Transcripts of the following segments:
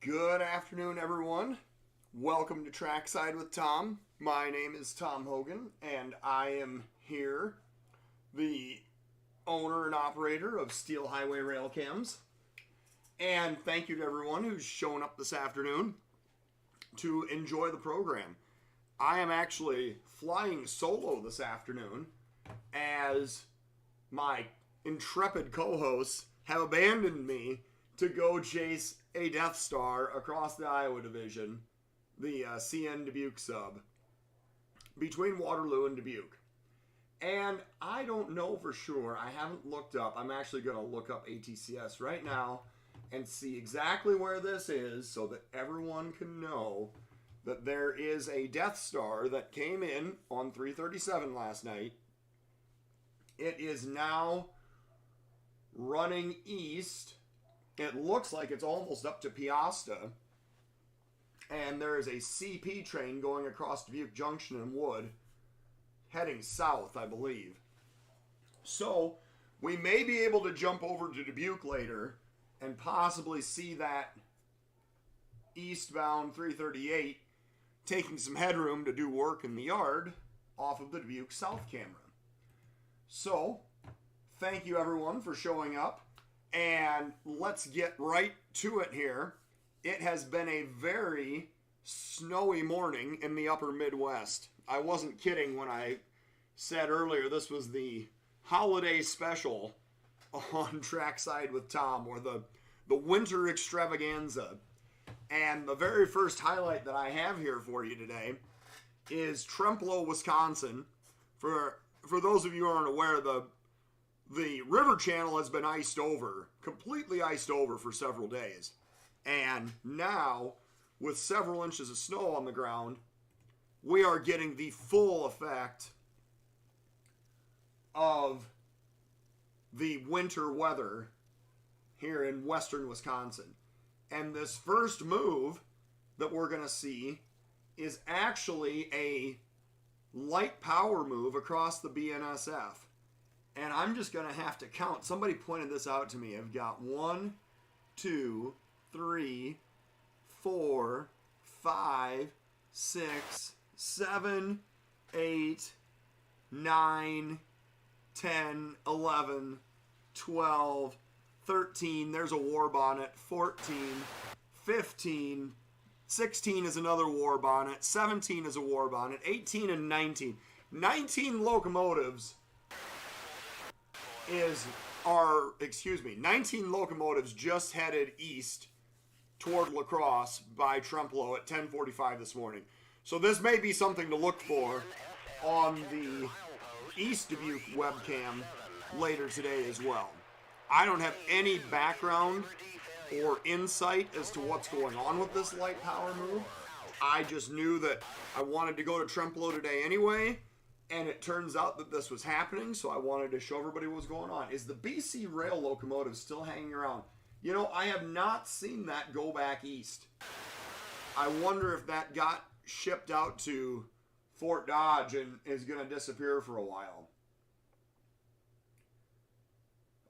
Good afternoon, everyone. Welcome to Trackside with Tom. My name is Tom Hogan, and I am here, the owner and operator of Steel Highway Railcams. And thank you to everyone who's shown up this afternoon to enjoy the program. I am actually flying solo this afternoon as my intrepid co-hosts have abandoned me to go chase a Death Star across the Iowa Division, the CN Dubuque sub, between Waterloo and Dubuque. And I don't know for sure. I haven't looked up. I'm actually going to look up ATCS right now and see exactly where this is so that everyone can know that there is a Death Star that came in on 337 last night. It is now running east. It looks like it's almost up to Piasta. And there is a CP train going across Dubuque Junction and Wood, heading south, I believe. So, we may be able to jump over to Dubuque later and possibly see that eastbound 338 taking some headroom to do work in the yard off of the Dubuque South camera. So, thank you everyone for showing up. And let's get right to it here. It has been a very snowy morning in the upper Midwest. I wasn't kidding when I said earlier this was the holiday special on Trackside with Tom, or the winter extravaganza. And the very first highlight that I have here for you today is Trempealeau, Wisconsin. For those of you who aren't aware, the river channel has been iced over, completely iced over for several days. And now, with several inches of snow on the ground, we are getting the full effect of the winter weather here in western Wisconsin. And this first move that we're going to see is actually a light power move across the BNSF. And I'm just going to have to count. Somebody pointed this out to me. I've got 1, 2, 3, 4, 5, 6, 7, 8, 9, 10, 11, 12, 13. There's a war bonnet. 14, 15, 16 is another war bonnet. 17 is a war bonnet. 18 and 19. 19 locomotives 19 locomotives just headed east toward La Crosse by Trempealeau at 10:45 this morning. So this may be something to look for on the East Dubuque webcam later today as well. I don't have any background or insight as to what's going on with this light power move. I just knew that I wanted to go to Trempealeau today anyway. And it turns out that this was happening, so I wanted to show everybody what was going on. Is the BC Rail locomotive still hanging around? You know, I have not seen that go back east. I wonder if that got shipped out to Fort Dodge and is going to disappear for a while.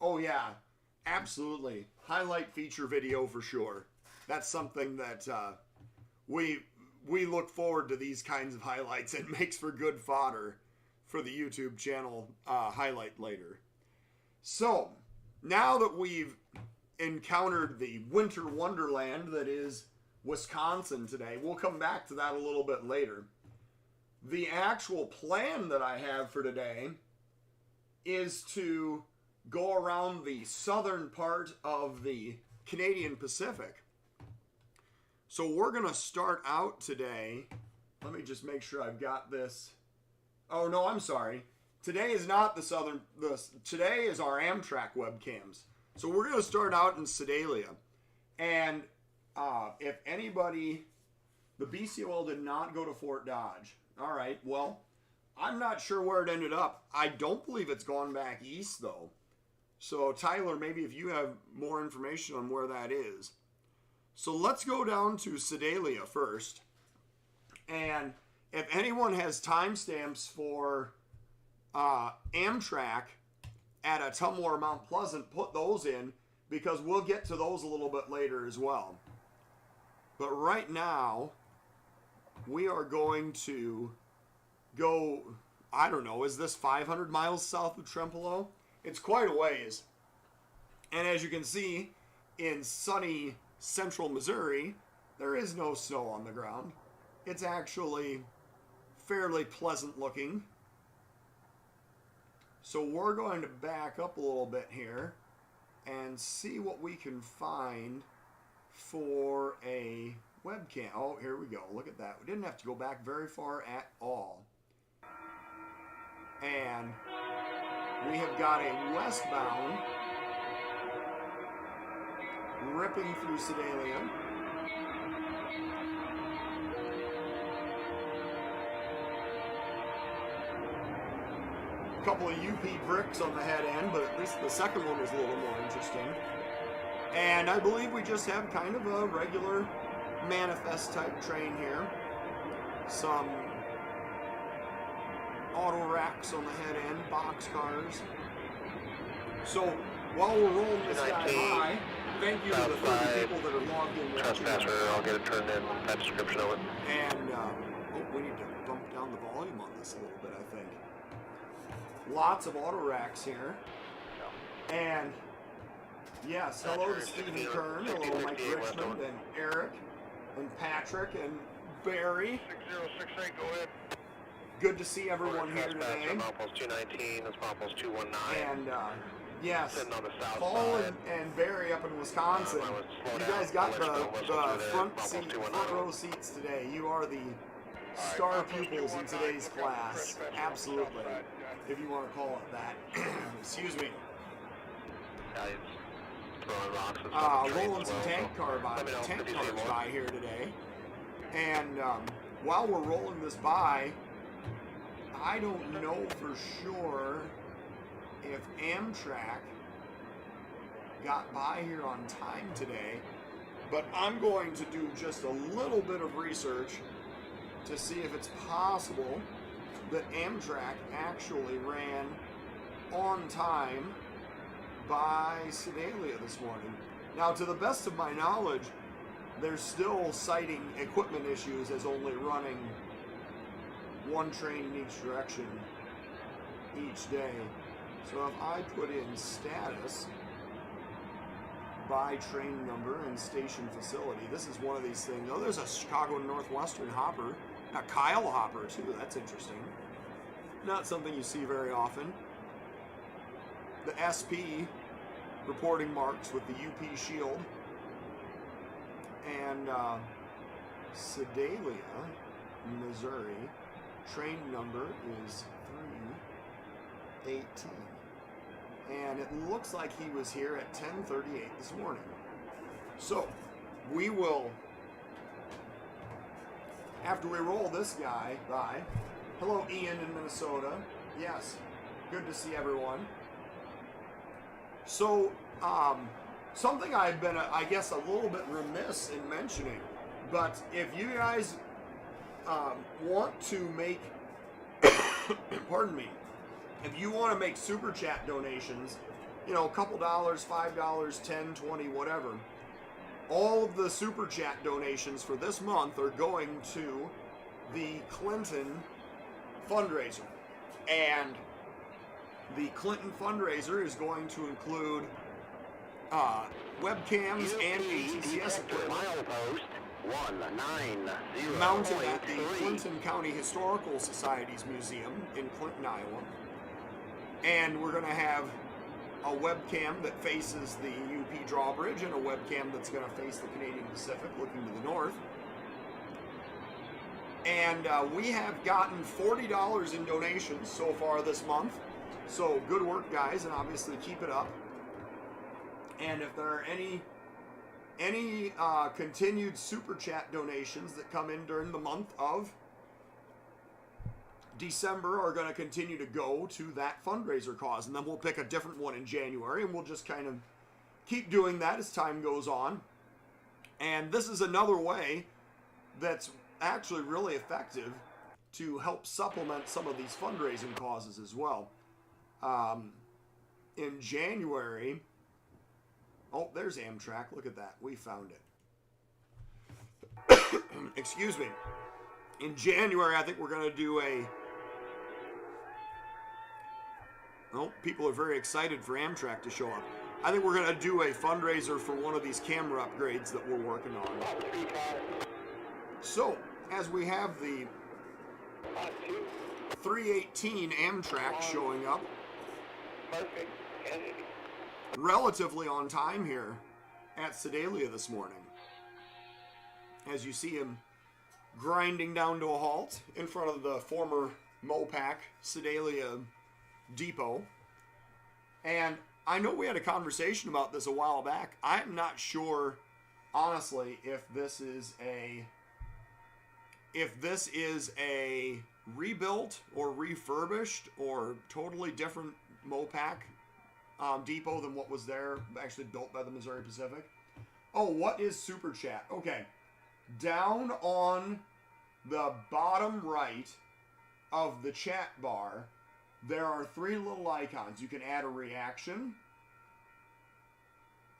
Oh yeah, absolutely. Highlight feature video for sure. That's something that we look forward to, these kinds of highlights. It makes for good fodder for the YouTube channel highlight later. So, now that we've encountered the winter wonderland that is Wisconsin today, we'll come back to that a little bit later. The actual plan that I have for today is to go around the southern part of the Canadian Pacific. So we're going to start out today. Let me just make sure I've got this. Oh, no, I'm sorry. Today is not the southern. Today is our Amtrak webcams. So we're going to start out in Sedalia. And if anybody, the BCOL did not go to Fort Dodge. All right, well, I'm not sure where it ended up. I don't believe it's gone back east, though. So, Tyler, maybe if you have more information on where that is. So let's go down to Sedalia first. And if anyone has timestamps for Amtrak at Ottumwa or Mount Pleasant, put those in, because we'll get to those a little bit later as well. But right now, we are going to go, I don't know, is this 500 miles south of Trempealeau? It's quite a ways. And as you can see, in sunny central Missouri, there is no snow on the ground. It's actually fairly pleasant looking. So we're going to back up a little bit here and see what we can find for a webcam. Oh, here we go. Look at that. We didn't have to go back very far at all. And we have got a westbound ripping through Sedalia. A couple of UP bricks on the head end, but at least the second one was a little more interesting. And I believe we just have kind of a regular manifest type train here. Some auto racks on the head end, box cars. So while we're rolling this guy by, thank you to the 30 people that are logged in. Trespasser, I'll get it turned in, that description of it. And we need to bump down the volume on this a little bit, I think. Lots of auto racks here. And yes, hello to Stephen Kern, hello Mike Richmond, and Eric, and Patrick, and Barry. 6068, go ahead. Good to see everyone here today. Milepost 219, that's milepost 219. And yes, Sitting on the south Paul side. and Barry up in Wisconsin. You guys got the front row seats today. You are the star pupils in today's class. Absolutely, if you want to call it that. Excuse me. Rolling some tank cars by here today. And while we're rolling this by, I don't know for sure if Amtrak got by here on time today, but I'm going to do just a little bit of research to see if it's possible that Amtrak actually ran on time by Sedalia this morning. Now, to the best of my knowledge, they're still citing equipment issues as only running one train in each direction each day. So if I put in status by train number and station facility, this is one of these things. Oh, there's a Chicago Northwestern hopper, a Kyle hopper too. That's interesting. Not something you see very often. The SP reporting marks with the UP shield. And Sedalia, Missouri, train number is 318. And it looks like he was here at 10:38 this morning. So we will, after we roll this guy by, hello Ian in Minnesota. Yes, good to see everyone. So, something I've been, I guess, a little bit remiss in mentioning, but if you guys want to make, pardon me, if you want to make super chat donations, you know, a couple dollars, $5, $10, $20, whatever, all of the super chat donations for this month are going to the Clinton fundraiser. And the Clinton fundraiser is going to include webcams and ATCS equipment mounted at the Clinton County Historical Society's Museum in Clinton, Iowa. And we're going to have a webcam that faces the UP drawbridge and a webcam that's going to face the Canadian Pacific looking to the north. And we have gotten $40 in donations so far this month. So good work, guys, and obviously keep it up. And if there are any continued super chat donations that come in during the month of December are going to continue to go to that fundraiser cause, and then we'll pick a different one in January, and we'll just kind of keep doing that as time goes on. And this is another way that's actually really effective to help supplement some of these fundraising causes as well. In January, oh, there's Amtrak. Look at that. We found it. excuse me. In January, I think we're going to do well, people are very excited for Amtrak to show up. I think we're going to do a fundraiser for one of these camera upgrades that we're working on. So, as we have the 318 Amtrak showing up, relatively on time here at Sedalia this morning. As you see him grinding down to a halt in front of the former Mopac Sedalia depot. And I know we had a conversation about this a while back. I'm not sure, honestly, if this is a rebuilt or refurbished or totally different Mopac depot than what was there, actually built by the Missouri Pacific. Oh, what is Super Chat? Okay. Down on the bottom right of the chat bar, there are 3 little icons. You can add a reaction,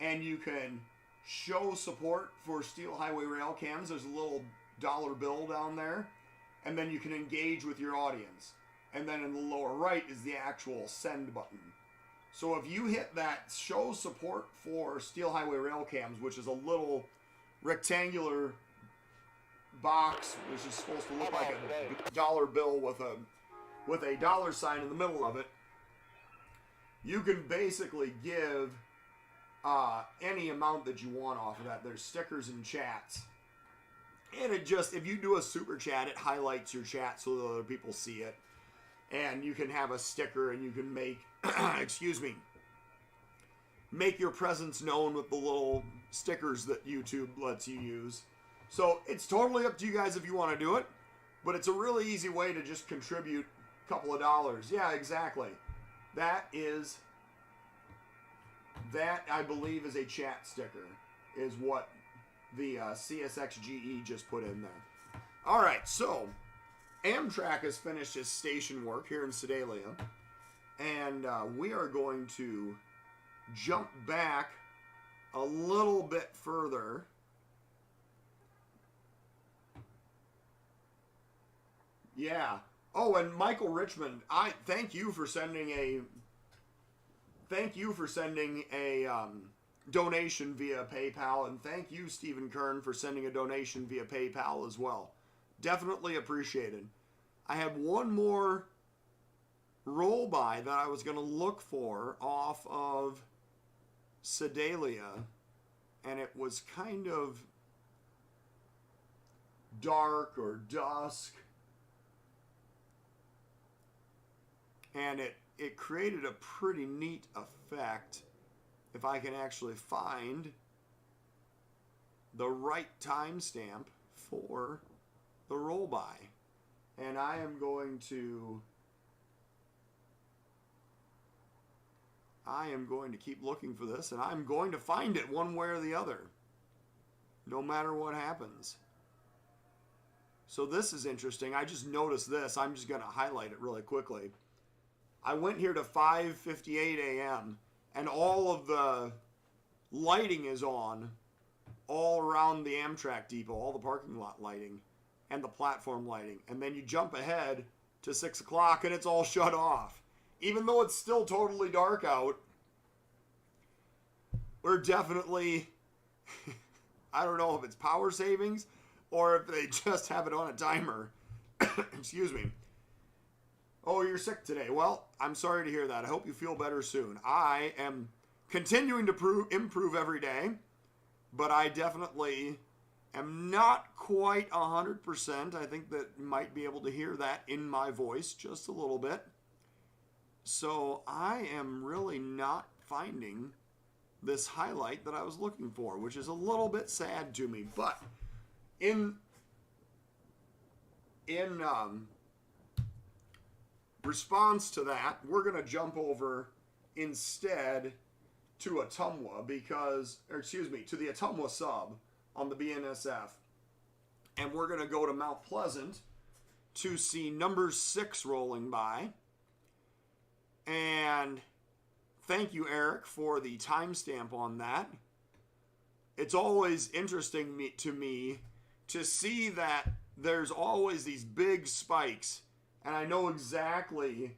and you can show support for Steel Highway Railcams. There's a little dollar bill down there, and then you can engage with your audience. And then in the lower right is the actual send button. So if you hit that show support for Steel Highway Railcams, which is a little rectangular box, which is supposed to look like a dollar bill with a dollar sign in the middle of it, you can basically give any amount that you want off of that. There's stickers and chats. And it just, if you do a super chat, it highlights your chat so that other people see it. And you can have a sticker and you can make, make your presence known with the little stickers that YouTube lets you use. So it's totally up to you guys if you want to do it, but it's a really easy way to just contribute a couple of dollars. Yeah, exactly. That I believe is a chat sticker, is what the CSXGE just put in there. All right, so Amtrak has finished its station work here in Sedalia, and we are going to jump back a little bit further. Yeah. Oh, and Michael Richmond, I thank you for sending a donation via PayPal, and thank you, Stephen Kern, for sending a donation via PayPal as well. Definitely appreciated. I have one more roll by that I was going to look for off of Sedalia, and it was kind of dark or dusk, and it created a pretty neat effect. If I can actually find the right timestamp for the roll by. And I am going to keep looking for this, and I'm going to find it one way or the other, no matter what happens. So this is interesting. I just noticed this. I'm just going to highlight it really quickly. I went here to 5:58 a.m. and all of the lighting is on all around the Amtrak depot, all the parking lot lighting and the platform lighting. And then you jump ahead to 6 o'clock and it's all shut off. Even though it's still totally dark out, we're definitely, I don't know if it's power savings or if they just have it on a timer. Excuse me. Oh, you're sick today. Well, I'm sorry to hear that. I hope you feel better soon. I am continuing to improve every day, but I definitely am not quite 100%. I think that you might be able to hear that in my voice just a little bit. So I am really not finding this highlight that I was looking for, which is a little bit sad to me. But in response to that, we're going to jump over instead to Ottumwa to the Ottumwa sub on the BNSF. And we're going to go to Mount Pleasant to see number 6 rolling by. And thank you, Eric, for the timestamp on that. It's always interesting to me to see that there's always these big spikes, and I know exactly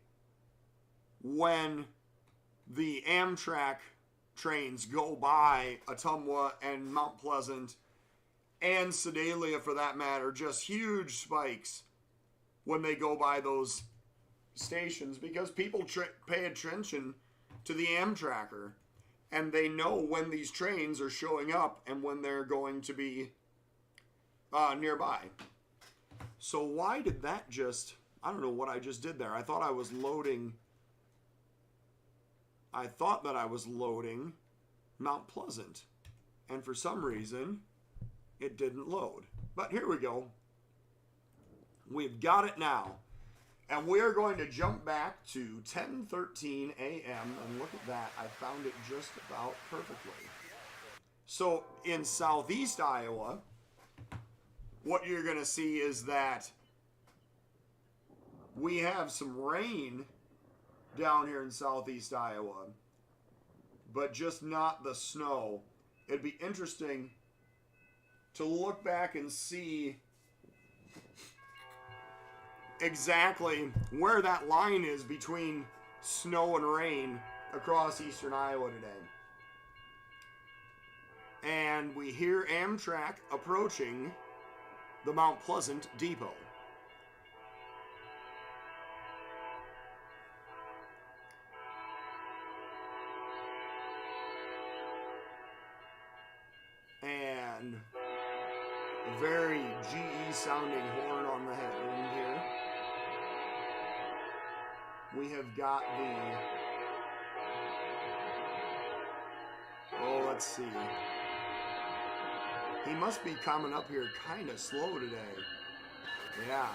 when the Amtrak trains go by Ottumwa and Mount Pleasant and Sedalia, for that matter, just huge spikes when they go by those stations, because people pay attention to the Amtracker, and they know when these trains are showing up and when they're going to be nearby. So why did that just... I don't know what I just did there. I thought that I was loading Mount Pleasant, and for some reason it didn't load. But here we go. We've got it now. And we are going to jump back to 10:13 a.m. and look at that. I found it just about perfectly. So in southeast Iowa, what you're going to see is that we have some rain down here in southeast Iowa, but just not the snow. It'd be interesting to look back and see exactly where that line is between snow and rain across eastern Iowa today. And we hear Amtrak approaching the Mount Pleasant Depot. And a very GE sounding horn on the end here. We have got the... Oh, let's see. He must be coming up here kind of slow today. Yeah.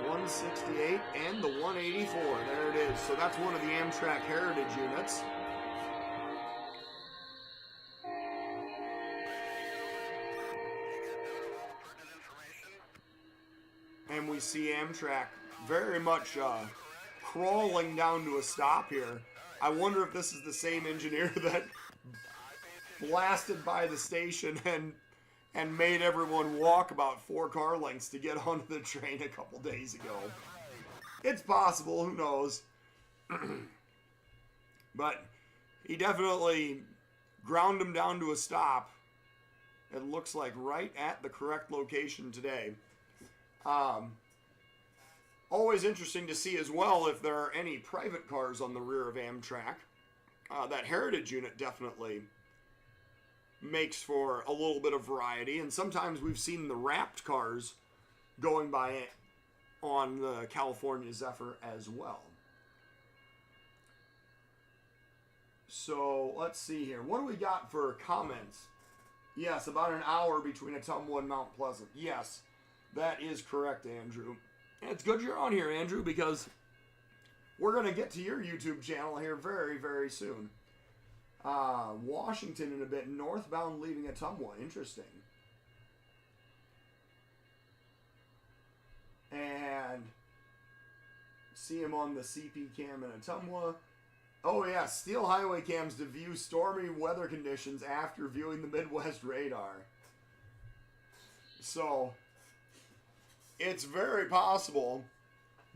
168 and the 184. There it is. So that's one of the Amtrak Heritage units. And we see Amtrak very much crawling down to a stop here. I wonder if this is the same engineer that blasted by the station and made everyone walk about 4 car lengths to get onto the train a couple days ago. It's possible, who knows. But he definitely ground him down to a stop. It looks like right at the correct location today. Always interesting to see as well if there are any private cars on the rear of Amtrak. That Heritage unit definitely makes for a little bit of variety, and sometimes we've seen the wrapped cars going by on the California Zephyr as well. So let's see here. What do we got for comments? Yes, about an hour between Ottumwa and Mount Pleasant. Yes, that is correct, Andrew. And it's good you're on here, Andrew, because we're going to get to your YouTube channel here very, very soon. Washington in a bit, northbound leaving Ottumwa. Interesting. And see him on the CP cam in Ottumwa. Oh yeah, steel highway cams to view stormy weather conditions after viewing the Midwest radar. So it's very possible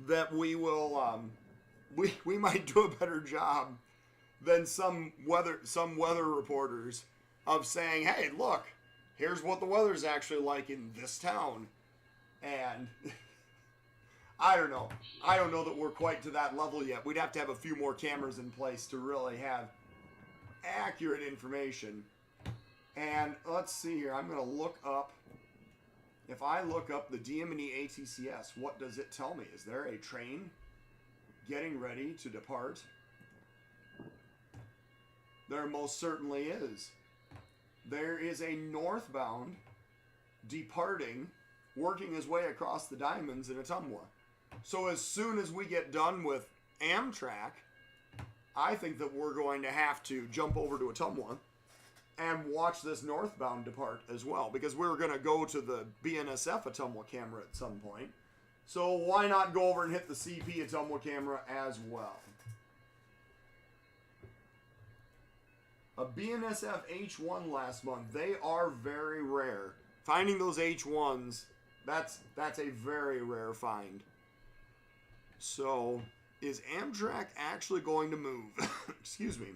that we will we might do a better job than some weather reporters of saying, hey, look, here's what the weather's actually like in this town. And I don't know. I don't know that we're quite to that level yet. We'd have to have a few more cameras in place to really have accurate information. And let's see here. I'm going to look up. If I look up the DM&E ATCS, what does it tell me? Is there a train getting ready to depart? There most certainly is. There is a northbound departing, working his way across the diamonds in Ottumwa. So as soon as we get done with Amtrak, I think that we're going to have to jump over to Ottumwa and watch this northbound depart as well, because we're going to go to the BNSF Ottumwa camera at some point. So why not go over and hit the CP Ottumwa camera as well? a BNSF H1 last month. They are very rare. Finding those H1s, that's a very rare find. So, is Amtrak actually going to move? Excuse me.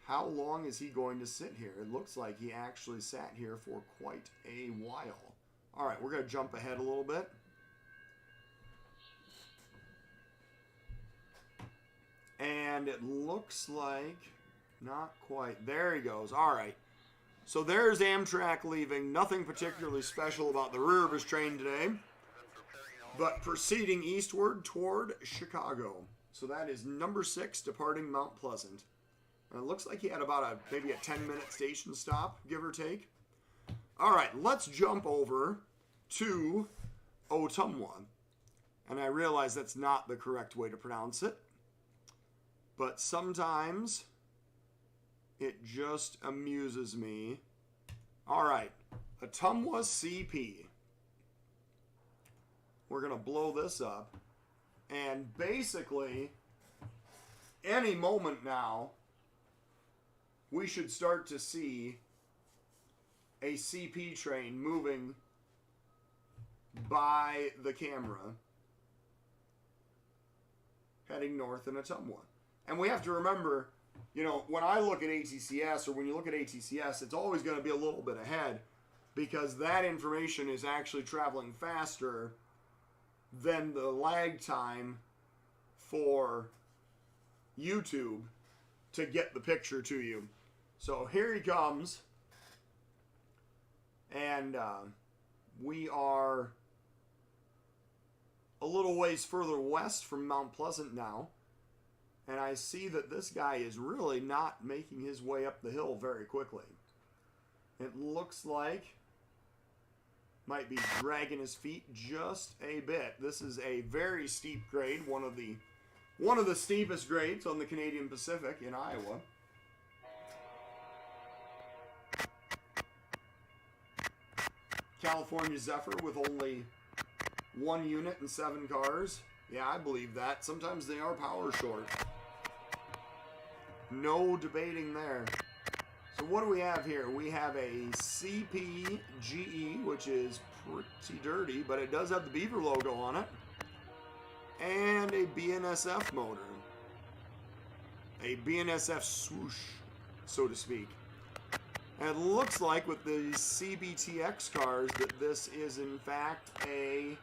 How long is he going to sit here? It looks like he actually sat here for quite a while. All right, we're going to jump ahead a little bit. And it looks like, not quite. There he goes. All right. So there's Amtrak leaving. Nothing particularly special about the rear of his train today, but proceeding eastward toward Chicago. So that is number 6 departing Mount Pleasant. And it looks like he had about maybe a 10-minute station stop, give or take. All right, let's jump over to Ottumwa. And I realize that's not the correct way to pronounce it, but sometimes it just amuses me. All right, Ottumwa CP. We're going to blow this up. And basically, any moment now, we should start to see a CP train moving by the camera heading north in Ottumwa. And we have to remember, you know, when I look at ATCS, or when you look at ATCS, it's always going to be a little bit ahead because that information is actually traveling faster than the lag time for YouTube to get the picture to you. So here he comes, and we are a little ways further west from Mount Pleasant now, and I see that this guy is really not making his way up the hill very quickly. It looks like might be dragging his feet just a bit. This is a very steep grade, one of the steepest grades on the Canadian Pacific in Iowa. California Zephyr with only 1 unit and 7 cars. Yeah, I believe that. Sometimes they are power short. No debating there. So what do we have here? We have a CPGE, which is pretty dirty, but it does have the Beaver logo on it. And a BNSF motor. A BNSF swoosh, so to speak. And it looks like with the CBTX cars that this is in fact a...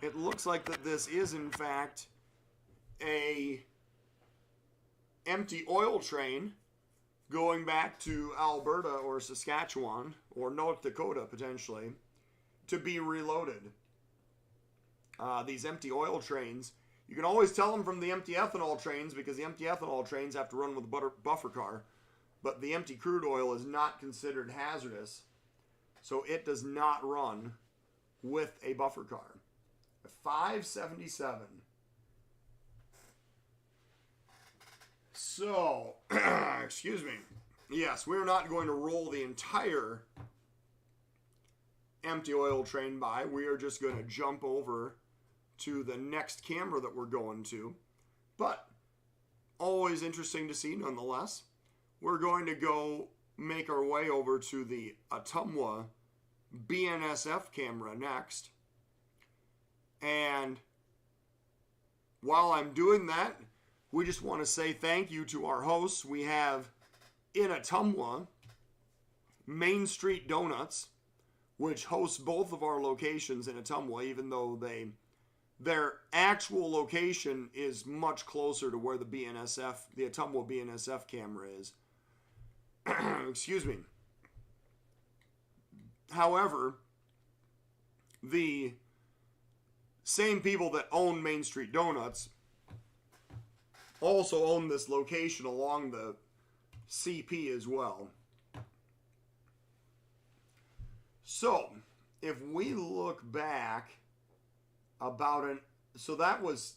It looks like that this is in fact a empty oil train going back to Alberta or Saskatchewan or North Dakota potentially to be reloaded. These empty oil trains, you can always tell them from the empty ethanol trains because the empty ethanol trains have to run with a buffer car, but the empty crude oil is not considered hazardous, so it does not run with a buffer car. 577. So, excuse me. Yes, we're not going to roll the entire empty oil train by. We are just going to jump over to the next camera that we're going to. But, always interesting to see nonetheless. We're going to go make our way over to the Ottumwa BNSF camera next. And while I'm doing that, we just want to say thank you to our hosts. We have in Ottumwa, Main Street Donuts, which hosts both of our locations in Ottumwa, even though their actual location is much closer to where the Ottumwa BNSF camera is. Excuse me. However, the same people that own Main Street Donuts also own this location along the CP as well. So, if we look back so that was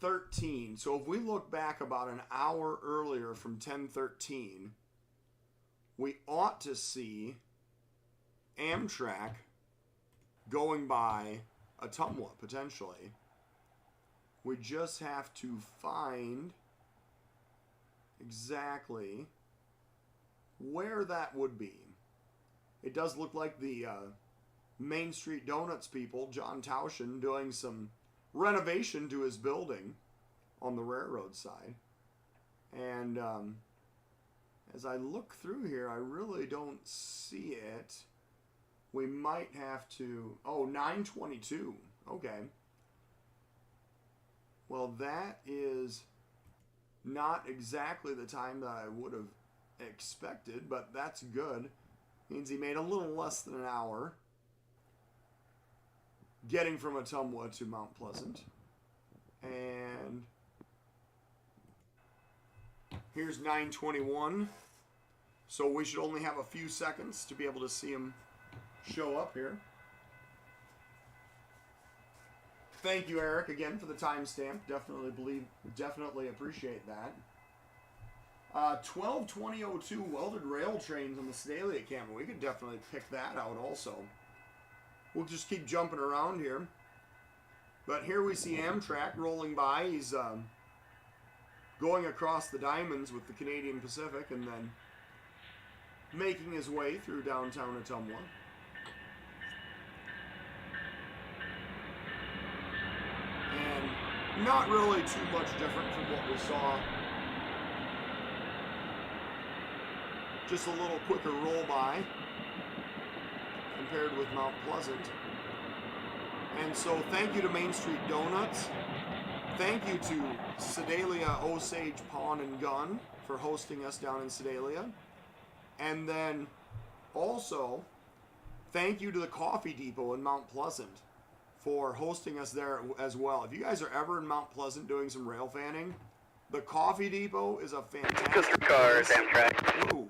10:13. So if we look back about an hour earlier from 10:13, we ought to see Amtrak going by Ottumwa, potentially. We just have to find exactly where that would be. It does look like the Main Street Donuts people, John Tauschen, doing some renovation to his building on the railroad side. And as I look through here, I really don't see it. We might have to... Oh, 9:22. Okay. Well, that is not exactly the time that I would have expected, but that's good. Means he made a little less than an hour getting from Ottumwa to Mount Pleasant. And here's 9:21. So we should only have a few seconds to be able to see him show up here. Thank you, Eric, again for the timestamp. Definitely appreciate that. 12:20:02 welded rail trains on the Sedalia camera. We could definitely pick that out also. We'll just keep jumping around here. But here we see Amtrak rolling by. He's going across the diamonds with the Canadian Pacific and then making his way through downtown Ottumwa. And not really too much different from what we saw. Just a little quicker roll by compared with Mount Pleasant. And so thank you to Main Street Donuts. Thank you to Sedalia Osage Pawn and Gun for hosting us down in Sedalia. And then also thank you to the Coffee Depot in Mount Pleasant for hosting us there as well. If you guys are ever in Mount Pleasant doing some rail fanning, the Coffee Depot is a fantastic cars, place. Amtrak. Ooh,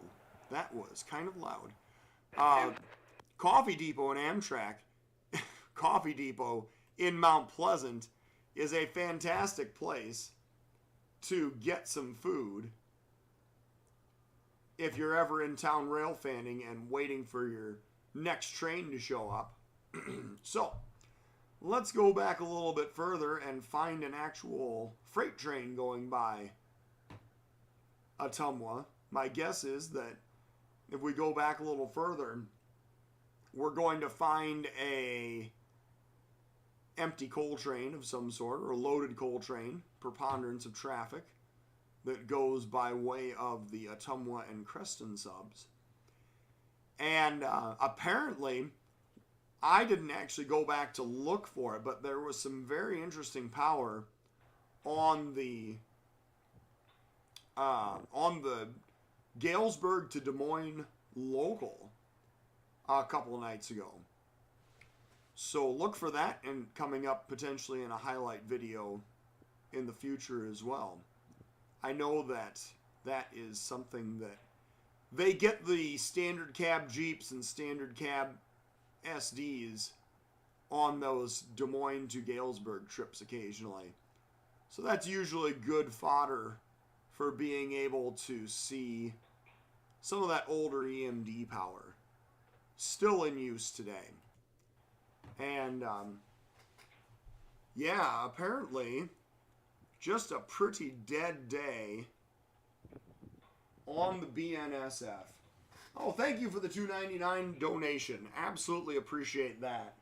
that was kind of loud. Coffee Depot and Amtrak, Coffee Depot in Mount Pleasant is a fantastic place to get some food if you're ever in town rail fanning and waiting for your next train to show up. So, let's go back a little bit further and find an actual freight train going by Ottumwa. My guess is that if we go back a little further, we're going to find a empty coal train of some sort, or a loaded coal train, preponderance of traffic, that goes by way of the Ottumwa and Creston subs. And apparently, I didn't actually go back to look for it, but there was some very interesting power on the Galesburg to Des Moines local a couple of nights ago. So look for that, and coming up potentially in a highlight video in the future as well. I know that that is something that they get the standard cab Jeeps and standard cab SDs on those Des Moines to Galesburg trips occasionally. So that's usually good fodder for being able to see some of that older EMD power still in use today. And yeah, apparently just a pretty dead day on the BNSF. Oh, thank you for the $2.99 donation. Absolutely appreciate that.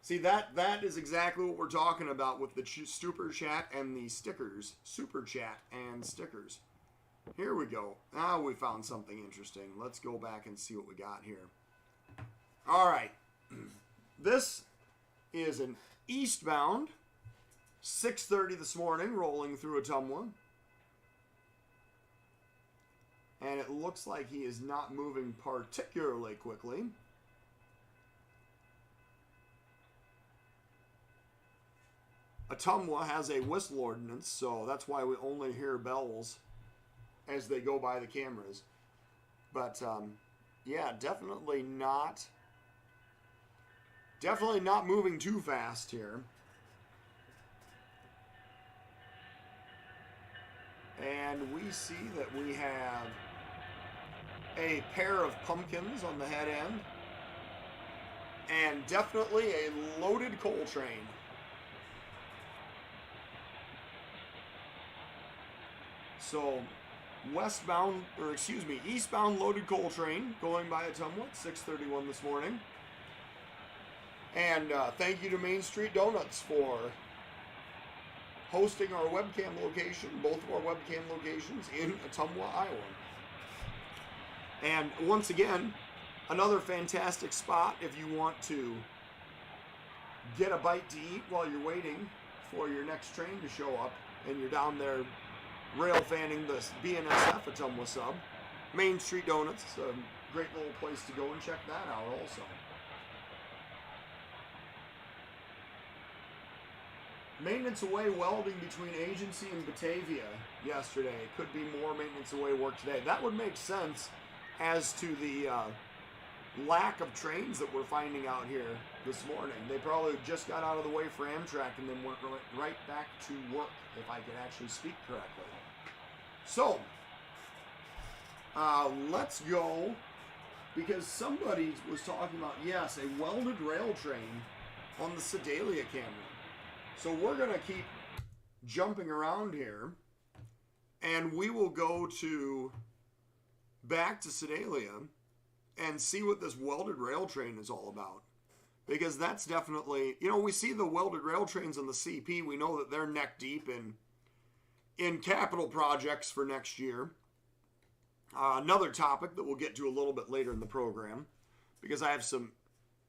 See, that is exactly what we're talking about with the super chat and the stickers. Super chat and stickers. Here we go. Now we found something interesting. Let's go back and see what we got here. All right. This is an eastbound 6:30 this morning rolling through Ottumwa. And it looks like he is not moving particularly quickly. Ottumwa has a whistle ordinance, so that's why we only hear bells as they go by the cameras. But yeah, definitely not moving too fast here. And we see that we have a pair of pumpkins on the head end, and definitely a loaded coal train. So eastbound loaded coal train going by Ottumwa at 6:31 this morning. And thank you to Main Street Donuts for hosting our webcam location, both of our webcam locations in Ottumwa, Iowa. And once again, another fantastic spot if you want to get a bite to eat while you're waiting for your next train to show up and you're down there rail fanning the BNSF Ottumwa sub. Main Street Donuts is a great little place to go and check that out also. Maintenance away welding between Agency and Batavia yesterday. Could be more maintenance away work today. That would make sense as to the lack of trains that we're finding out here this morning. They probably just got out of the way for Amtrak and then went right back to work, if I could actually speak correctly. So, let's go, because somebody was talking about, yes, a welded rail train on the Sedalia camera. So we're going to keep jumping around here, and we will go back to Sedalia and see what this welded rail train is all about. Because that's definitely, we see the welded rail trains on the CP. We know that they're neck deep in capital projects for next year. Another topic that we'll get to a little bit later in the program, because I have some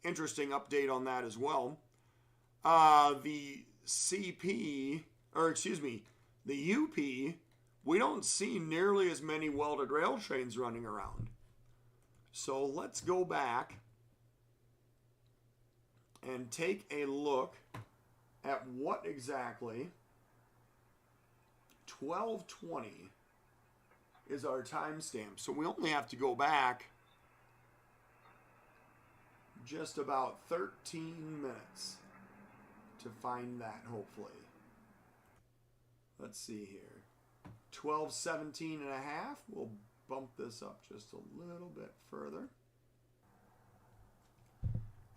interesting update on that as well. The UP, we don't see nearly as many welded rail trains running around. So let's go back and take a look at what exactly 12:20 is our timestamp. So we only have to go back just about 13 minutes to find that, hopefully. Let's see here. 12:17 and a half. We'll bump this up just a little bit further.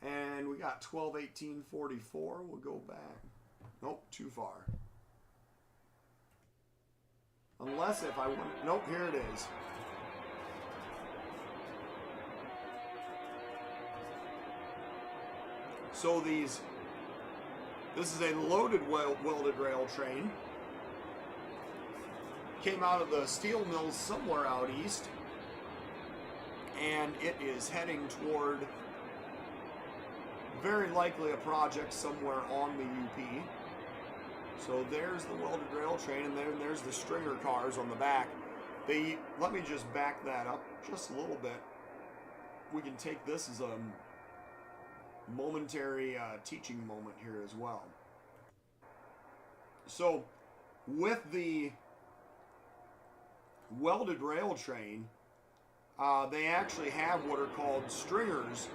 And we got 12:18:44. We'll go back. Nope, too far. Unless if I want... Nope, here it is. So this is a loaded welded rail train. Came out of the steel mills somewhere out east. And it is heading toward very likely a project somewhere on the UP. So there's the welded rail train, and then there's the stringer cars on the back. Let me just back that up just a little bit. We can take this as a momentary teaching moment here as well. So with the welded rail train, they actually have what are called stringers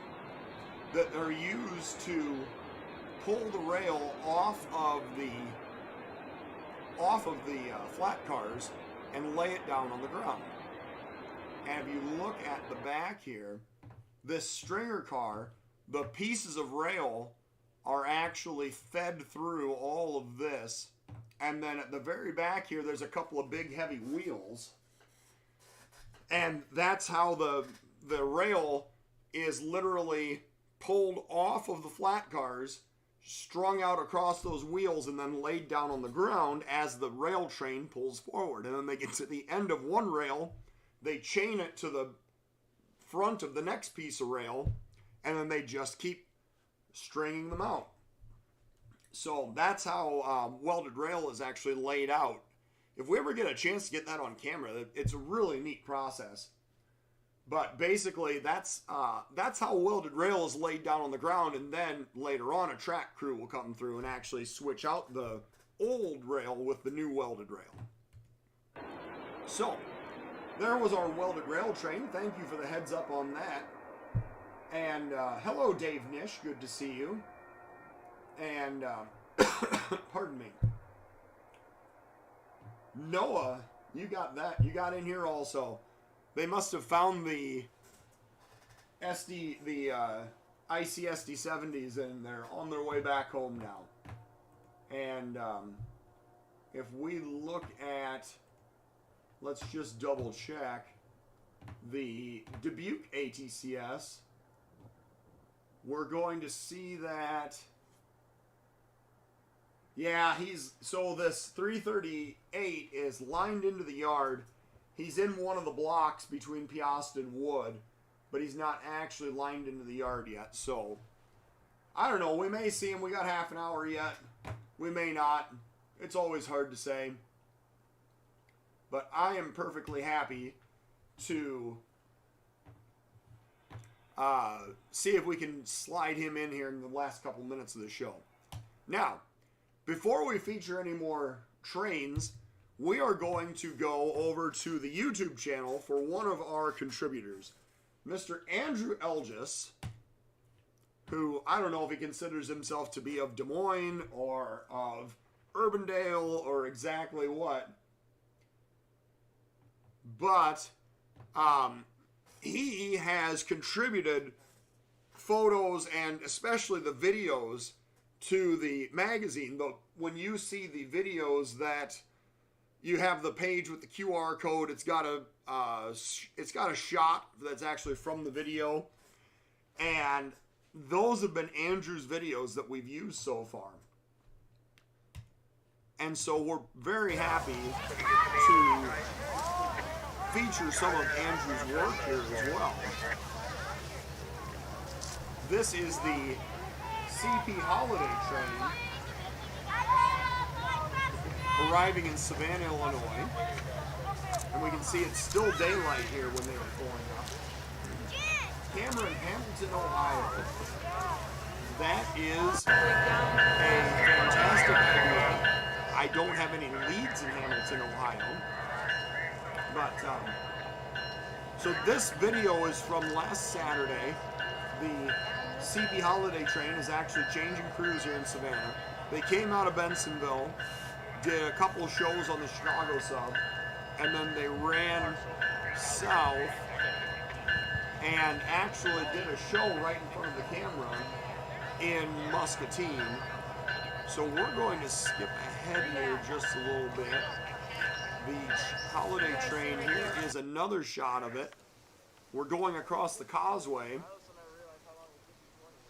that are used to pull the rail off of the flat cars and lay it down on the ground. And if you look at the back here, this stringer car, the pieces of rail are actually fed through all of this. And then at the very back here, there's a couple of big heavy wheels. And that's how the rail is literally pulled off of the flat cars, strung out across those wheels, and then laid down on the ground as the rail train pulls forward. And then they get to the end of one rail, they chain it to the front of the next piece of rail, and then they just keep stringing them out. So that's how welded rail is actually laid out. If we ever get a chance to get that on camera, it's a really neat process. But basically, that's how welded rail is laid down on the ground, and then later on, a track crew will come through and actually switch out the old rail with the new welded rail. So, there was our welded rail train. Thank you for the heads up on that. And hello, Dave Nish. Good to see you. And pardon me. Noah, you got that. You got in here also. They must have found the ICSD-70s, and they're on their way back home now. And if we look at let's just double check the Dubuque ATCS. We're going to see that, yeah, so this 338 is lined into the yard. He's in one of the blocks between Piast and Wood, but he's not actually lined into the yard yet. So, I don't know. We may see him. We got half an hour yet. We may not. It's always hard to say. But I am perfectly happy to see if we can slide him in here in the last couple minutes of the show. Now, before we feature any more trains, we are going to go over to the YouTube channel for one of our contributors, Mr. Andrew Elgis, who I don't know if he considers himself to be of Des Moines or of Urbandale or exactly what, but he has contributed photos and especially the videos to the magazine. But when you see the videos that you have the page with the QR code, it's got a shot that's actually from the video, and those have been Andrew's videos that we've used so far. And so we're very happy to feature some of Andrew's work here as well. This is the CP Holiday train arriving in Savannah, Illinois. And we can see it's still daylight here when they were pulling up. Cameron, Hamilton, Ohio. That is a fantastic idea. I don't have any leads in Hamilton, Ohio. But, so this video is from last Saturday. The CP Holiday train is actually changing crews here in Savannah. They came out of Bensonville, did a couple of shows on the Chicago sub, and then they ran south and actually did a show right in front of the camera in Muscatine. So we're going to skip ahead here just a little bit. The holiday train, here is another shot of it. We're going across the causeway.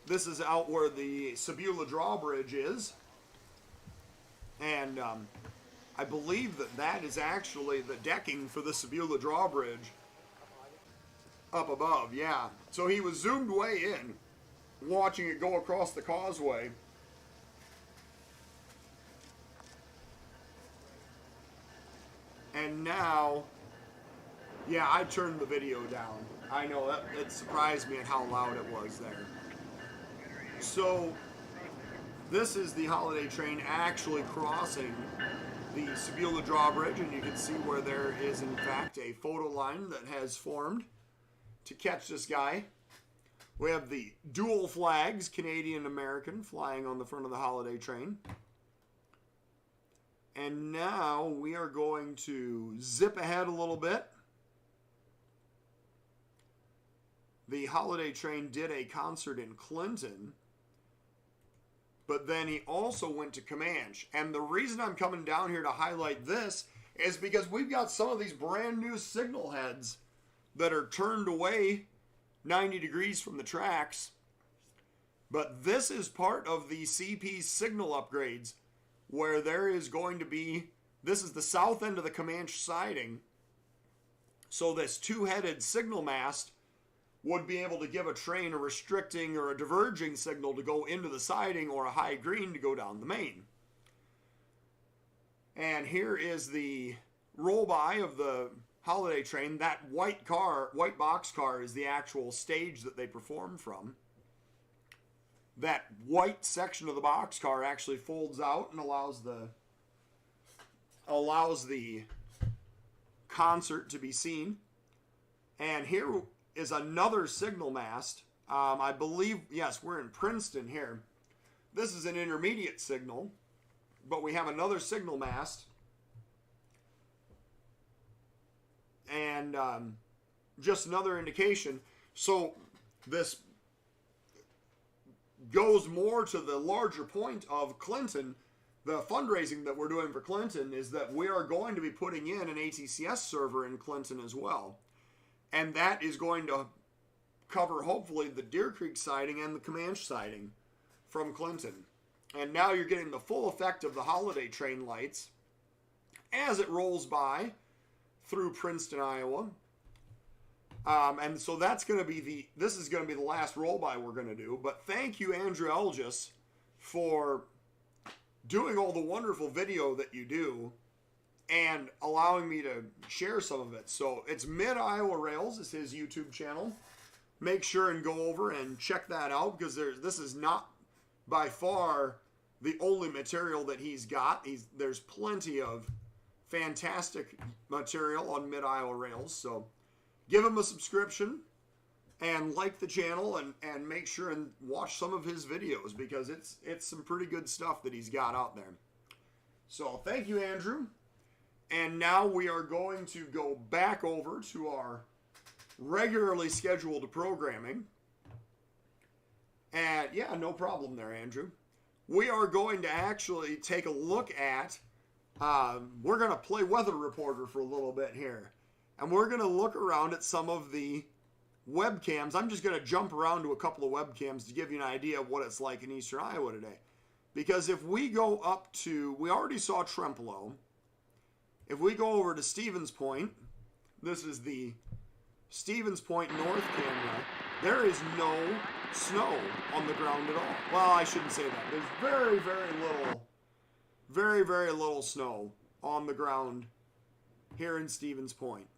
This is out where the Sebula drawbridge is. And I believe that is actually the decking for the Sebula drawbridge up above, yeah. So he was zoomed way in, watching it go across the causeway. And now, yeah, I turned the video down. I know, it surprised me at how loud it was there. So, this is the holiday train actually crossing the Sebula drawbridge, and you can see where there is, in fact, a photo line that has formed to catch this guy. We have the dual flags, Canadian-American, flying on the front of the holiday train. And now we are going to zip ahead a little bit. The holiday train did a concert in Clinton, but then he also went to Comanche. And the reason I'm coming down here to highlight this is because we've got some of these brand new signal heads that are turned away 90 degrees from the tracks. But this is part of the CP signal upgrades, where there is going to be, this is the south end of the Comanche siding. So this two-headed signal mast would be able to give a train a restricting or a diverging signal to go into the siding, or a high green to go down the main. And here is the roll-by of the holiday train. That white box car is the actual stage that they perform from. That white section of the box car actually folds out and allows the concert to be seen. And here is another signal mast. I believe, yes, we're in Princeton here. This is an intermediate signal, but we have another signal mast. And just another indication. So this goes more to the larger point of Clinton the fundraising that we're doing for Clinton is that we are going to be putting in an ATCS server in Clinton as well. And that is going to cover, hopefully, the Deer Creek siding and the Comanche siding from Clinton. And now you're getting the full effect of the holiday train lights as it rolls by through Princeton, Iowa. And so that's going to be this is going to be the last roll by we're going to do. But thank you, Andrew Elgis, for doing all the wonderful video that you do and allowing me to share some of it. So it's Mid-Iowa Rails is his YouTube channel. Make sure and go over and check that out, because this is not by far the only material that he's got. There's plenty of fantastic material on Mid-Iowa Rails. So give him a subscription and like the channel, and make sure and watch some of his videos, because it's some pretty good stuff that he's got out there. So thank you, Andrew. And now we are going to go back over to our regularly scheduled programming. And yeah, no problem there, Andrew. We are going to actually take a look at, we're going to play Weather Reporter for a little bit here. And we're going to look around at some of the webcams. I'm just going to jump around to a couple of webcams to give you an idea of what it's like in eastern Iowa today. Because if we go up to, we already saw Trempealeau. If we go over to Stevens Point, this is the Stevens Point north camera, there is no snow on the ground at all. Well, I shouldn't say that. There's very, very little snow on the ground here in Stevens Point.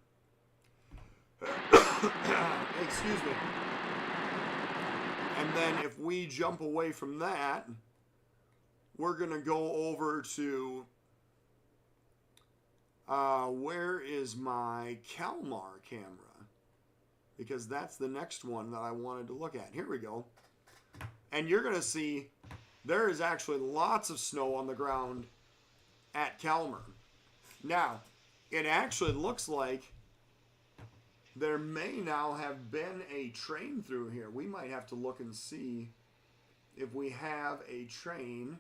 Excuse me. And then if we jump away from that, we're going to go over to, where is my Kalmar camera? Because that's the next one that I wanted to look at. Here we go. And you're going to see there is actually lots of snow on the ground at Kalmar. Now, it actually looks like there may now have been a train through here. We might have to look and see if we have a train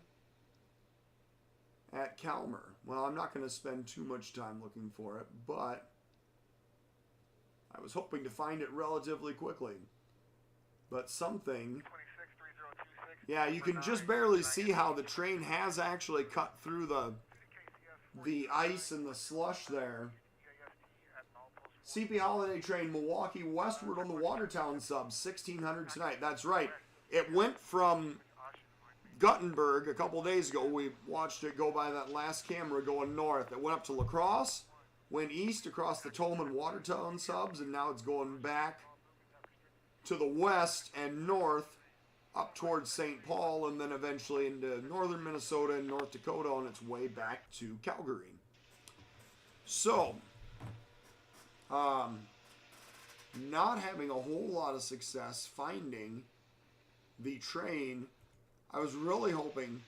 at Kalmar. Well, I'm not going to spend too much time looking for it, but I was hoping to find it relatively quickly. But something... Yeah, you can just barely see how the train has actually cut through the ice and the slush there. CP Holiday Train, Milwaukee westward on the Watertown sub, 1600 tonight. That's right. It went from Guttenberg a couple days ago. We watched it go by that last camera going north. It went up to La Crosse, went east across the Tolman Watertown subs, and now it's going back to the west and north up towards St. Paul, and then eventually into northern Minnesota and North Dakota on its way back to Calgary. So, not having a whole lot of success finding the train. I was really hoping,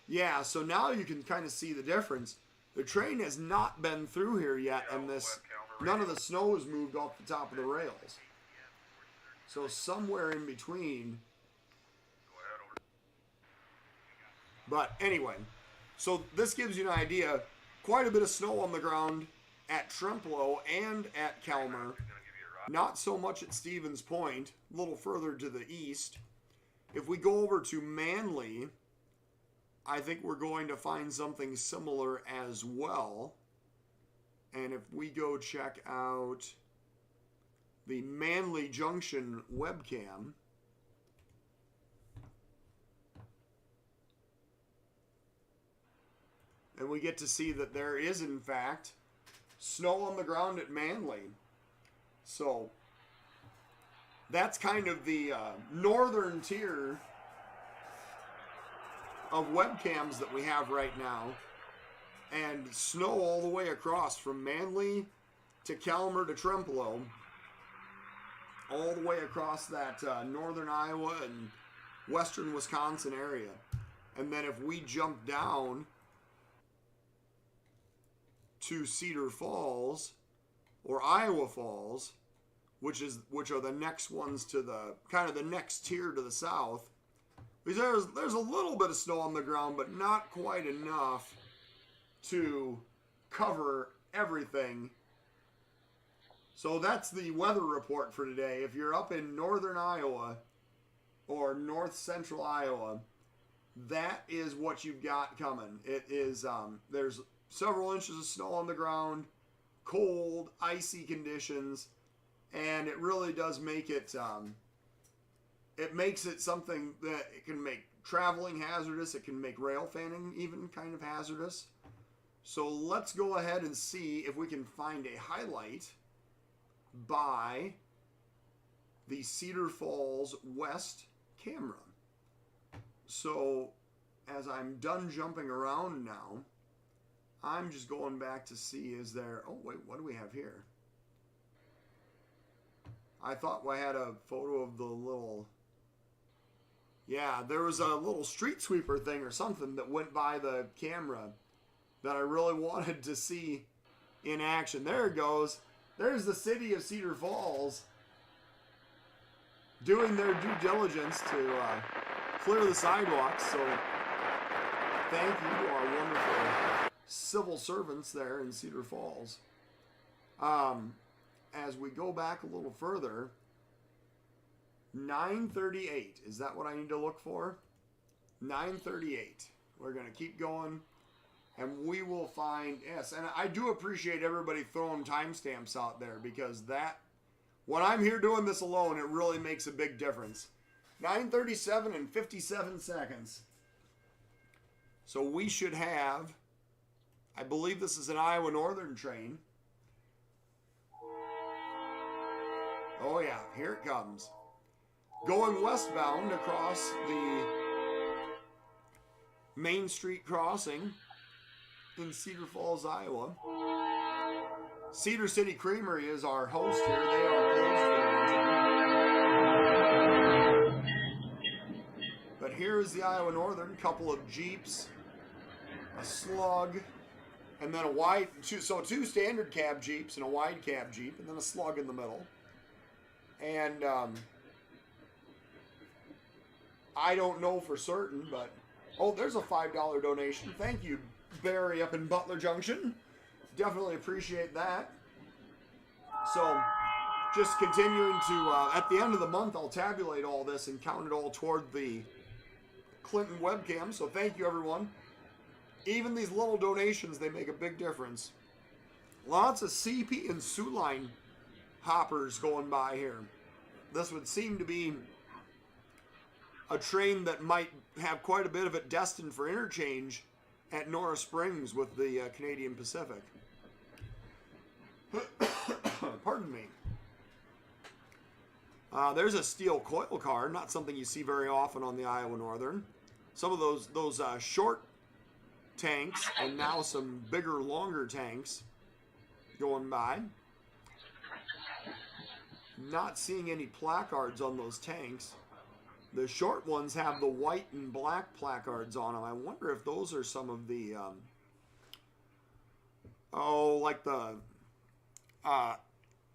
yeah, so now you can kind of see the difference. The train has not been through here yet, and none of the snow has moved off the top of the rails. So somewhere in between. But anyway, so this gives you an idea. Quite a bit of snow on the ground at Trempealeau and at Kalmar. Not so much at Stevens Point, a little further to the east. If we go over to Manly, I think we're going to find something similar as well. And if we go check out the Manly Junction webcam, and we get to see that there is, in fact, snow on the ground at Manly. So that's kind of the northern tier of webcams that we have right now. And snow all the way across from Manly to Kalmar to Trempealeau. All the way across that northern Iowa and western Wisconsin area. And then if we jump down to Cedar Falls or Iowa Falls, which are the next ones to the kind of the next tier to the south, There's a little bit of snow on the ground, but not quite enough to cover everything. So that's the weather report for today. If you're up in northern Iowa or north central Iowa, that is what you've got coming. It is, there's several inches of snow on the ground, cold, icy conditions, and it really does make it, it makes it something that it can make traveling hazardous. It can make rail fanning even kind of hazardous. So let's go ahead and see if we can find a highlight by the Cedar Falls West camera. So as I'm done jumping around now, I'm just going back to see, is there, oh wait, what do we have here? I thought I had a photo of the little, yeah, there was a little street sweeper thing or something that went by the camera that I really wanted to see in action. There it goes. There's the city of Cedar Falls doing their due diligence to clear the sidewalks. So thank you to our wonderful civil servants there in Cedar Falls. As we go back a little further, 9:38. Is that what I need to look for? 9:38. We're going to keep going, and we will find, yes, and I do appreciate everybody throwing timestamps out there, because that, when I'm here doing this alone, it really makes a big difference. 9:37 and 57 seconds. So we should have, I believe this is an Iowa Northern train. Oh yeah, here it comes. Going westbound across the Main Street crossing in Cedar Falls, Iowa. Cedar City Creamery is our host here. They are closed for the winter. But here is the Iowa Northern, couple of Jeeps, a Slug, and then a wide, two standard cab Jeeps and a wide cab Jeep, and then a Slug in the middle. And I don't know for certain, but oh, there's a $5 donation. Thank you, Barry, up in Butler Junction. Definitely appreciate that. So, just continuing to, at the end of the month, I'll tabulate all this and count it all toward the Clinton webcam. So thank you, everyone. Even these little donations, they make a big difference. Lots of CP and Sioux Line hoppers going by here. This would seem to be a train that might have quite a bit of it destined for interchange at Norris Springs with the Canadian Pacific. Pardon me. There's a steel coil car, not something you see very often on the Iowa Northern. Some of those short tanks, and now some bigger, longer tanks going by. Not seeing any placards on those tanks. The short ones have the white and black placards on them. I wonder if those are some of the, like the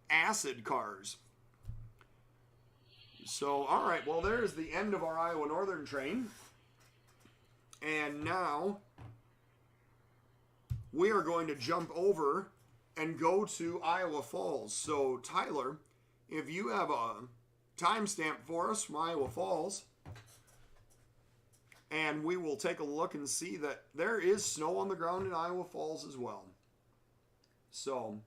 acid cars. So, all right, well, there's the end of our Iowa Northern train. And now we are going to jump over and go to Iowa Falls. So, Tyler, if you have a timestamp for us from Iowa Falls, and we will take a look and see that there is snow on the ground in Iowa Falls as well. So,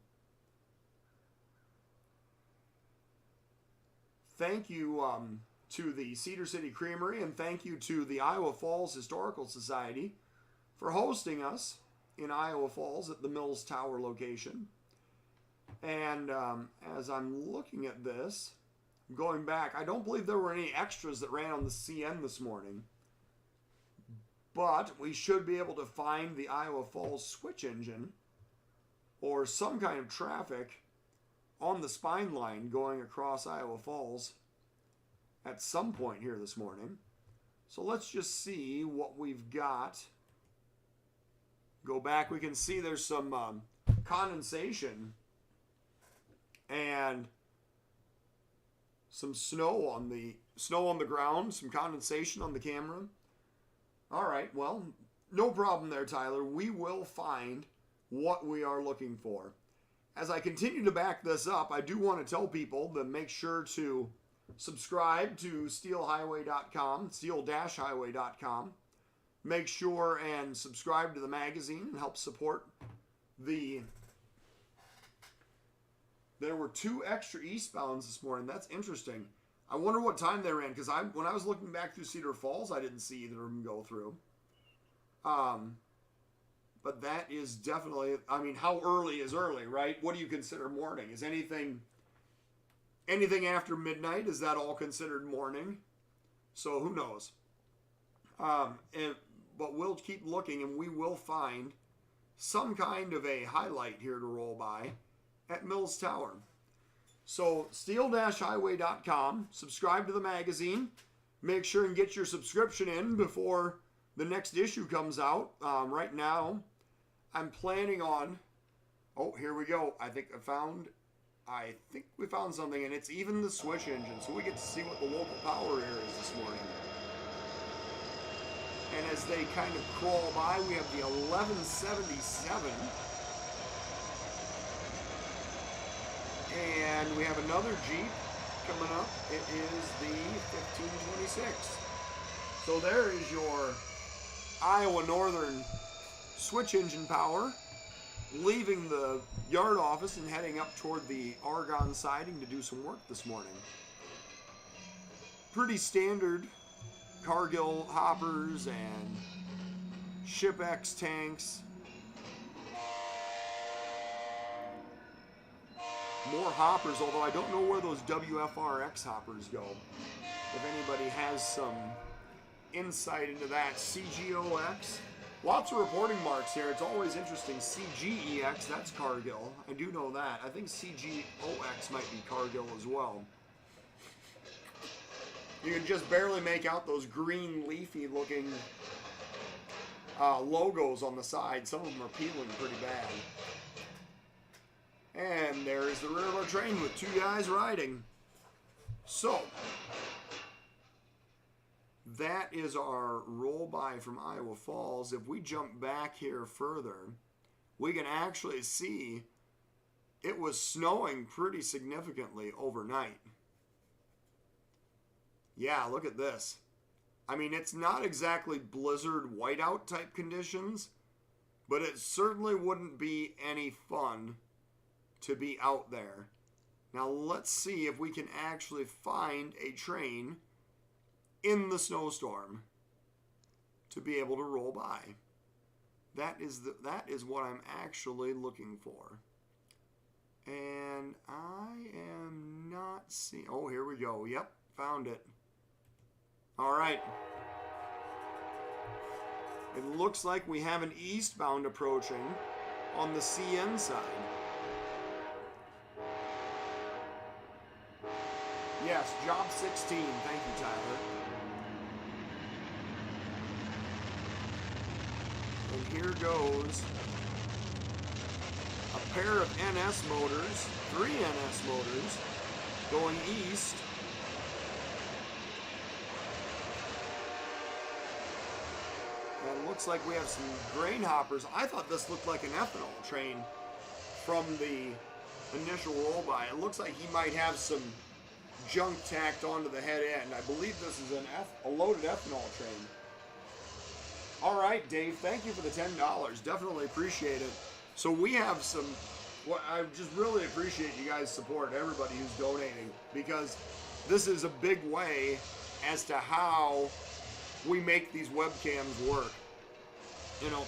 thank you to the Cedar City Creamery, and thank you to the Iowa Falls Historical Society for hosting us in Iowa Falls at the Mills Tower location. And as I'm looking at this, going back, I don't believe there were any extras that ran on the CN this morning, but we should be able to find the Iowa Falls switch engine or some kind of traffic on the spine line going across Iowa Falls at some point here this morning. So let's just see what we've got. Go back, we can see there's some condensation and some snow on the ground, some condensation on the camera. All right, well, no problem there, Tyler. We will find what we are looking for. As I continue to back this up, I do want to tell people to make sure to subscribe to steelhighway.com, steel-highway.com. Make sure and subscribe to the magazine and help support the... There were 2 extra eastbounds this morning. That's interesting. I wonder what time they ran, because when I was looking back through Cedar Falls, I didn't see either of them go through. But that is definitely, I mean, how early is early, right? What do you consider morning? Is anything after midnight, is that all considered morning? So who knows? But we'll keep looking, and we will find some kind of a highlight here to roll by at Mills Tower. So steel-highway.com, subscribe to the magazine, make sure and get your subscription in before the next issue comes out. Right now, I'm planning on, oh, here we go. I think we found something, and it's even the switch engine, so we get to see what the local power here is this morning. And as they kind of crawl by, we have the 1177. And we have another Jeep coming up. It is the 1526. So there is your Iowa Northern switch engine power, leaving the yard office and heading up toward the Argonne siding to do some work this morning. Pretty standard Cargill hoppers and Ship X tanks. More hoppers, although I don't know where those WFRX hoppers go. If anybody has some insight into that. CGOX. Lots of reporting marks here. It's always interesting. CGEX, that's Cargill. I do know that. I think CGOX might be Cargill as well. You can just barely make out those green leafy looking logos on the side. Some of them are peeling pretty bad. And there is the rear of our train with 2 guys riding. So, that is our roll by from Iowa Falls. If we jump back here further, we can actually see it was snowing pretty significantly overnight. Yeah, look at this. I mean, it's not exactly blizzard whiteout type conditions, but it certainly wouldn't be any fun to be out there. Now let's see if we can actually find a train in the snowstorm to be able to roll by. That is what I'm actually looking for. And I am not seeing... Oh, here we go. Yep, found it. All right. It looks like we have an eastbound approaching on the CN side. Yes, job 16. Thank you, Tyler. And here goes a pair of NS motors, 3 NS motors, going east. And it looks like we have some grain hoppers. I thought this looked like an ethanol train from the initial roll by. It looks like he might have some junk tacked onto the head end. I believe this is a loaded ethanol train. All right, Dave, thank you for the $10. Definitely appreciate it. So we have some, well, I just really appreciate you guys' support, everybody who's donating, because this is a big way as to how we make these webcams work. You know,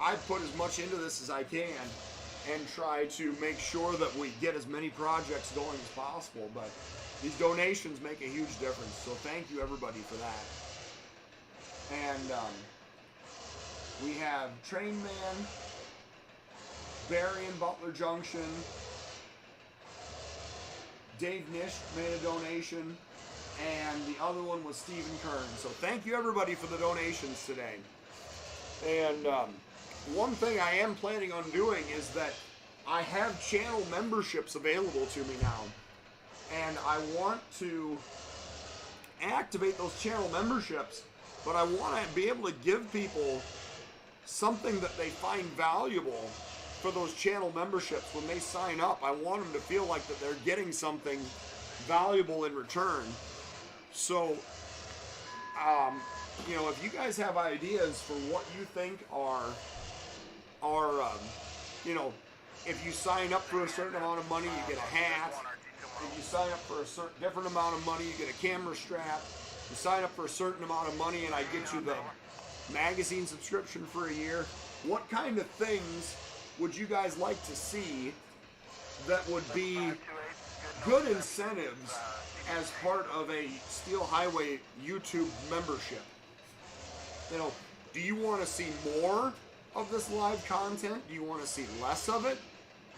I put as much into this as I can and try to make sure that we get as many projects going as possible, but these donations make a huge difference, so thank you everybody for that. And we have Train Man, Barry in Butler Junction, Dave Nish made a donation, and the other one was Stephen Kern. So thank you everybody for the donations today. And one thing I am planning on doing is that I have channel memberships available to me now. and I want to activate those channel memberships, but I want to be able to give people something that they find valuable for those channel memberships when they sign up. I want them to feel like that they're getting something valuable in return. So, you know, if you guys have ideas for what you think are you know, if you sign up for a certain amount of money, you get a hat. If you sign up for a certain different amount of money, you get a camera strap. You sign up for a certain amount of money, and I get you the magazine subscription for a year. What kind of things would you guys like to see that would be good incentives as part of a Steel Highway YouTube membership? You know, do you want to see more of this live content? Do you want to see less of it?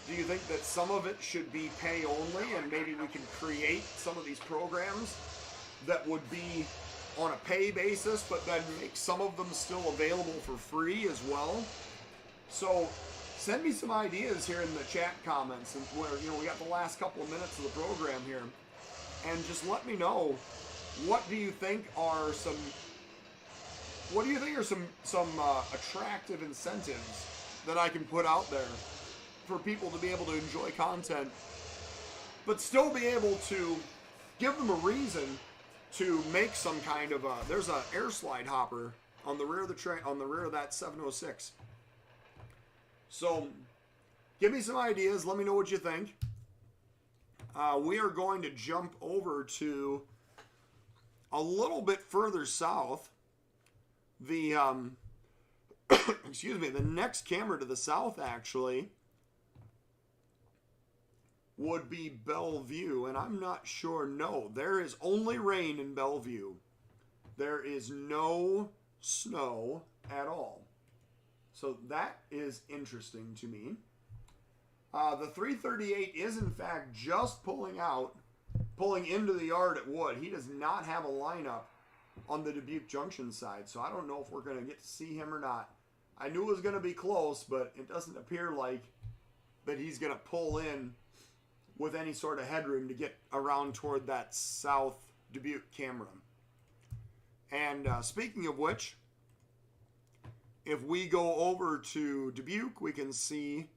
Do you think that some of it should be pay only, and maybe we can create some of these programs that would be on a pay basis, but then make some of them still available for free as well? So send me some ideas here in the chat comments, and where, you know, we got the last couple of minutes of the program here, and just let me know, what do you think are some attractive incentives that I can put out there for people to be able to enjoy content, but still be able to give them a reason to make some kind of there's a air slide hopper on the rear of the train, on the rear of that 706. So give me some ideas. Let me know what you think. We are going to jump over to a little bit further south. The excuse me, the next camera to the south actually would be Bellevue, and I'm not sure. No, there is only rain in Bellevue. There is no snow at all. So that is interesting to me. The 338 is in fact just pulling into the yard at Wood. He does not have a lineup on the Dubuque Junction side, so I don't know if we're going to get to see him or not. I knew it was going to be close, but it doesn't appear like that he's going to pull in with any sort of headroom to get around toward that South Dubuque camera. And speaking of which, if we go over to Dubuque, we can see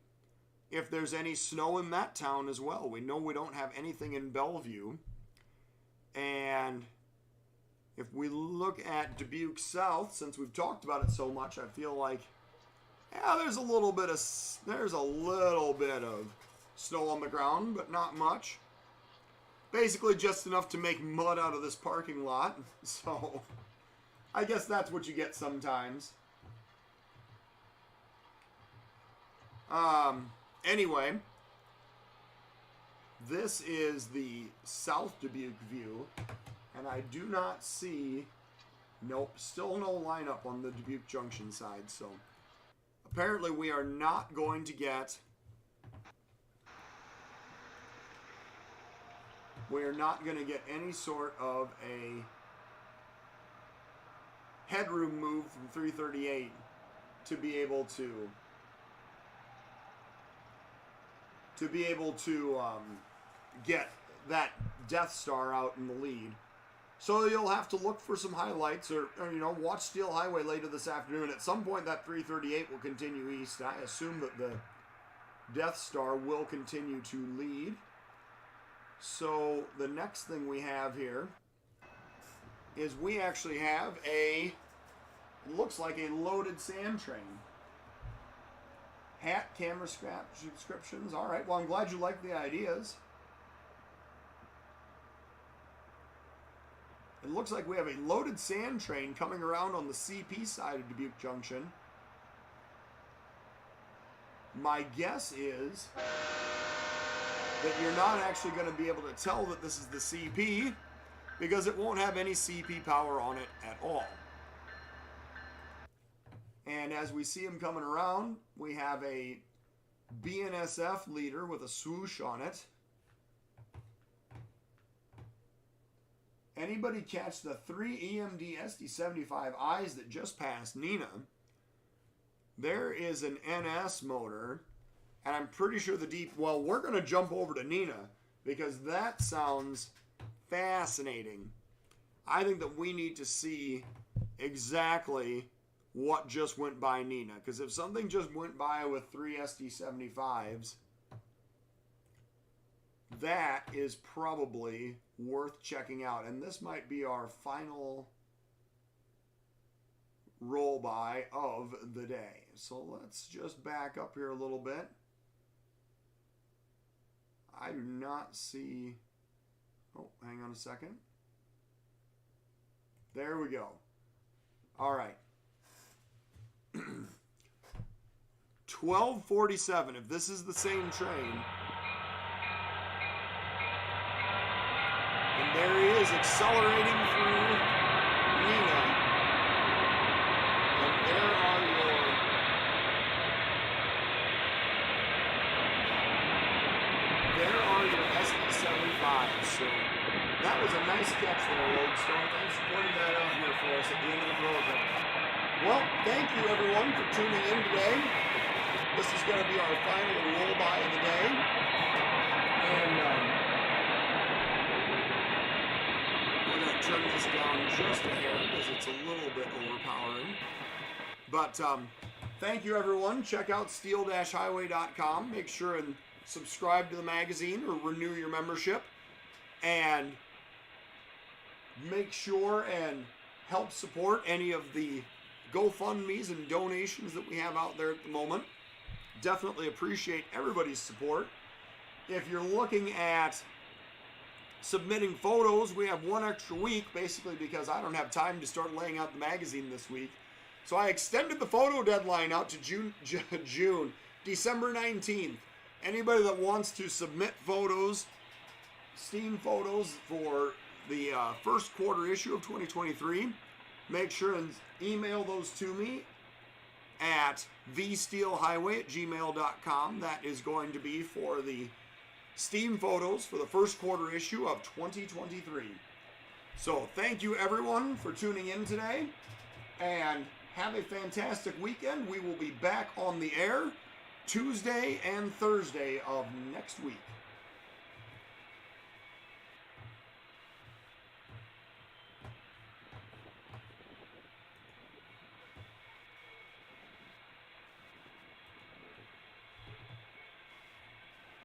if there's any snow in that town as well. We know we don't have anything in Bellevue. And if we look at Dubuque South, since we've talked about it so much, I feel like, yeah, there's a little bit of snow on the ground, but not much. Basically just enough to make mud out of this parking lot. So I guess that's what you get sometimes. Anyway, this is the South Dubuque view, and I do not see, nope, still no lineup on the Dubuque Junction side, so apparently we are not going to get any sort of a headroom move from 338 to be able to get that Death Star out in the lead. So you'll have to look for some highlights, or you know, watch Steel Highway later this afternoon. At some point that 338 will continue east. I assume that the Death Star will continue to lead. So the next thing we have here is we actually have it looks like a loaded sand train. Hat, camera, scrap, subscriptions. All right, well, I'm glad you like the ideas. It looks like we have a loaded sand train coming around on the CP side of Dubuque Junction. My guess is that you're not actually going to be able to tell that this is the CP because it won't have any CP power on it at all. And as we see him coming around, we have a BNSF leader with a swoosh on it. Anybody catch the 3 EMD SD75 eyes that just passed Neenah? There is an NS motor, and I'm pretty sure we're going to jump over to Neenah because that sounds fascinating. I think that we need to see exactly what just went by Nina, because if something just went by with 3 SD75s, that is probably worth checking out. And this might be our final roll by of the day. So let's just back up here a little bit. I do not see... Oh, hang on a second. There we go. All right. 12:47, if this is the same train. And there he is, accelerating through Nina. And there are your... SD75s. So that was a nice catch there, Lodestone. Thanks for pointing that out here for us at the end of the program. Well, thank you everyone for tuning in today. This is going to be our final roll by of the day. And we're going to turn this down just a hair because it's a little bit overpowering. But thank you everyone. Check out steel-highway.com. Make sure and subscribe to the magazine or renew your membership. And make sure and help support any of the GoFundMes and donations that we have out there at the moment. Definitely appreciate everybody's support. If you're looking at submitting photos, we have one extra week, basically because I don't have time to start laying out the magazine this week. So I extended the photo deadline out to December 19th. Anybody that wants to submit photos, steam photos for the first quarter issue of 2023, make sure and email those to me at thesteelhighway@gmail.com. That is going to be for the steam photos for the first quarter issue of 2023. So thank you everyone for tuning in today, and have a fantastic weekend. We will be back on the air Tuesday and Thursday of next week.